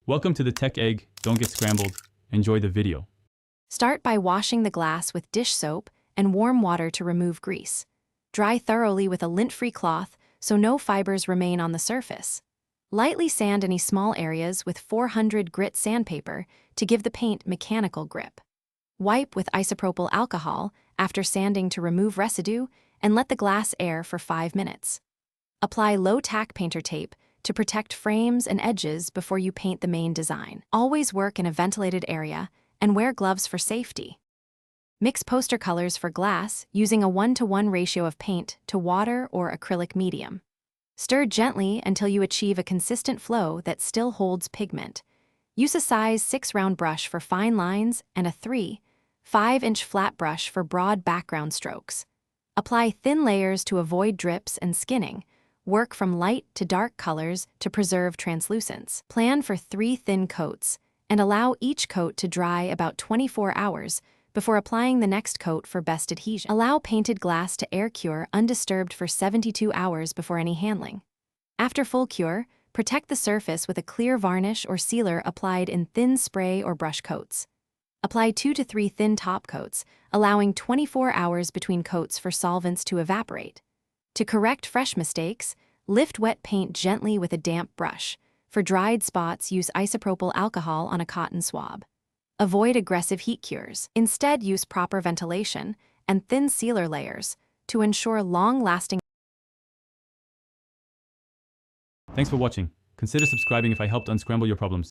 Welcome to the Tech Egg. Don't get scrambled. Enjoy the video. Start by washing the glass with dish soap and warm water to remove grease. Dry thoroughly with a lint-free cloth so no fibers remain on the surface. Lightly sand any small areas with 400 grit sandpaper to give the paint mechanical grip. Wipe with isopropyl alcohol after sanding to remove residue and let the glass air for 5 minutes. Apply low-tack painter tape to protect frames and edges before you paint the main design. Always work in a ventilated area and wear gloves for safety. Mix poster colors for glass using a 1:1 ratio of paint to water or acrylic medium. Stir gently until you achieve a consistent flow that still holds pigment. Use a size 6 round brush for fine lines and a 3/5" flat brush for broad background strokes. Apply thin layers to avoid drips and skinning. Work from light to dark colors to preserve translucence. Plan for 3 thin coats and allow each coat to dry about 24 hours before applying the next coat for best adhesion. Allow painted glass to air cure undisturbed for 72 hours before any handling. After full cure, protect the surface with a clear varnish or sealer applied in thin spray or brush coats. Apply 2 to 3 thin top coats, allowing 24 hours between coats for solvents to evaporate. To correct fresh mistakes, lift wet paint gently with a damp brush. For dried spots, use isopropyl alcohol on a cotton swab. Avoid aggressive heat cures. Instead, use proper ventilation and thin sealer layers to ensure long-lasting. Thanks for watching. Consider subscribing if I helped unscramble your problems.